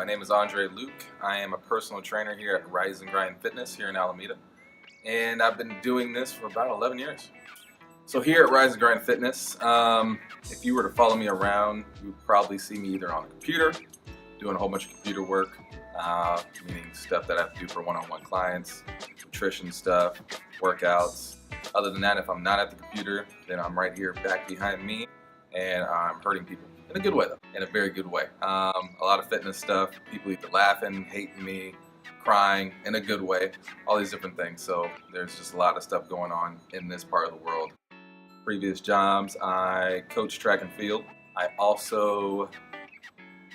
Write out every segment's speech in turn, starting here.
My name is Luke. I am a personal trainer here at Rise and Grind Fitness here in Alameda, and I've been doing this for about 11 years. So here at Rise and Grind Fitness, if you were to follow me around, you would probably see me either on the computer, doing a whole bunch of computer work, meaning stuff that I have to do for one-on-one clients, nutrition stuff, workouts. Other than that, if I'm not at the computer, then I'm right here back behind me, and I'm hurting people. In a good way though, in a very good way. A lot of fitness stuff, people either laughing, hating me, crying, in a good way, all these different things. So there's just a lot of stuff going on in this part of the world. Previous jobs, I coached track and field. I also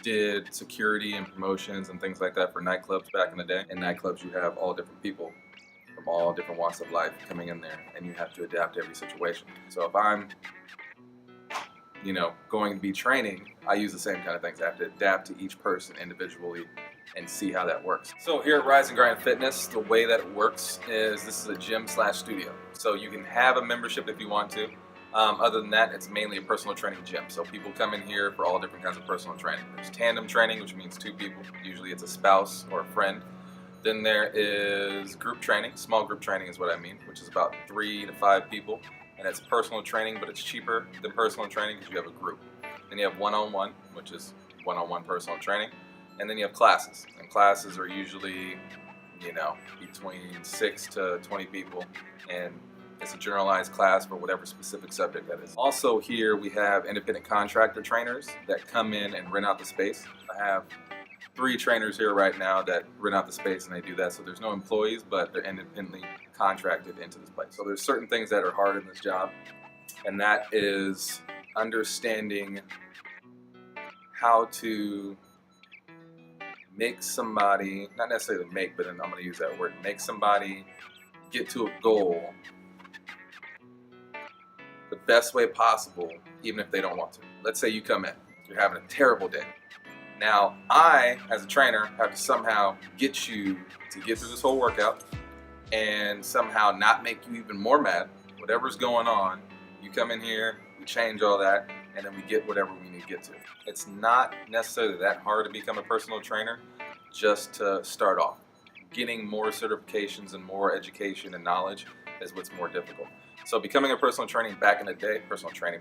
did security and promotions and things like that for nightclubs back in the day. In nightclubs, you have all different people from all different walks of life coming in there, and you have to adapt to every situation. So if I'm going to be training, I use the same kind of things. I have to adapt to each person individually and see how that works. So here at Rise and Grind Fitness, the way that it works is this is a gym/studio. So you can have a membership if you want to. Other than that, it's mainly a personal training gym. So people come in here for all different kinds of personal training. There's tandem training, which means two people. Usually it's a spouse or a friend. Then there is group training. Small group training is what I mean, which is about 3 to 5 people. And it's personal training, but it's cheaper than personal training because you have a group. Then you have one-on-one, which is one-on-one personal training. And then you have classes. And classes are usually, between 6 to 20 people. And it's a generalized class for whatever specific subject that is. Also here we have independent contractor trainers that come in and rent out the space. I have 3 trainers here right now that rent out the space and they do that. So there's no employees, but they're independently contracted into this place. So there's certain things that are hard in this job, and that is understanding how to make somebody, not necessarily make, but I'm going to use that word, make somebody get to a goal the best way possible, even if they don't want to. Let's say you come in, you're having a terrible day. Now, I, as a trainer, have to somehow get you to get through this whole workout and somehow not make you even more mad. Whatever's going on, you come in here, we change all that, and then we get whatever we need to get to. It's not necessarily that hard to become a personal trainer, just to start off. Getting more certifications and more education and knowledge is what's more difficult. So becoming a personal trainer back in the day, personal trainer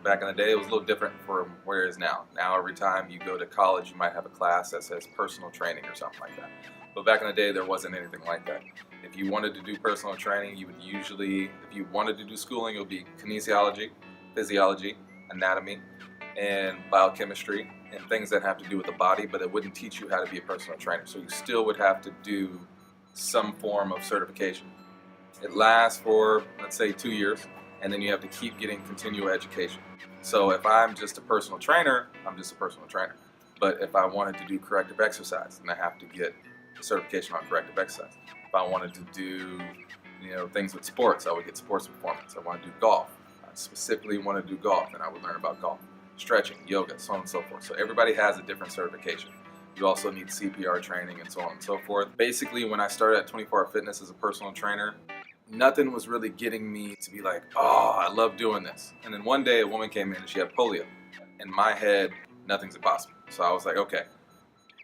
back in the day, it was a little different from where it is now. Now every time you go to college, you might have a class that says personal training or something like that. But back in the day, there wasn't anything like that. If you wanted to do personal training, you would usually, if you wanted to do schooling, it would be kinesiology, physiology, anatomy, and biochemistry, and things that have to do with the body, but it wouldn't teach you how to be a personal trainer. So you still would have to do some form of certification. It lasts for, let's say, 2 years, and then you have to keep getting continual education. So if I'm just a personal trainer, I'm just a personal trainer. But if I wanted to do corrective exercise, then I have to get a certification on corrective exercise. If I wanted to do, things with sports, I would get sports performance. I want to do golf. I specifically want to do golf, and I would learn about golf. Stretching, yoga, so on and so forth. So everybody has a different certification. You also need CPR training and so on and so forth. Basically, when I started at 24 Hour Fitness as a personal trainer, nothing was really getting me to be like, oh, I love doing this. And then one day a woman came in and she had polio. In my head, nothing's impossible. So I was like, okay,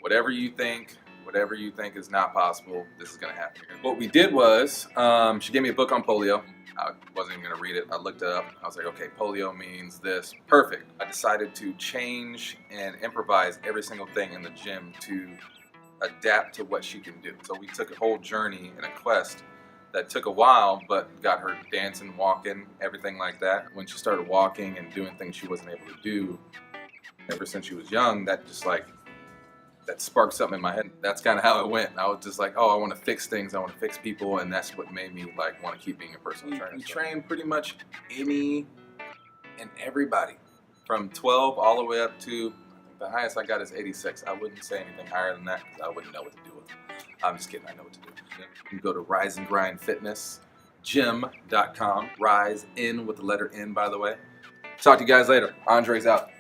whatever you think is not possible, this is gonna happen. What we did was, she gave me a book on polio. I wasn't even gonna read it. I looked it up. I was like, okay, polio means this. Perfect. I decided to change and improvise every single thing in the gym to adapt to what she can do. So we took a whole journey and a quest that took a while, but got her dancing, walking, everything like that. When she started walking and doing things she wasn't able to do ever since she was young, that sparked something in my head. That's kind of how it went. I was just like, oh, I want to fix things, I want to fix people, and that's what made me want to keep being a personal trainer. We train pretty much any and everybody, from 12 all the way up to, I think the highest I got is 86. I wouldn't say anything higher than that because I wouldn't know what to do with it. I'm just kidding, I know what to do. You can go to Rise and Grind Fitness, gym.com, rise in with the letter N, by the way. Talk to you guys later. Andre's out.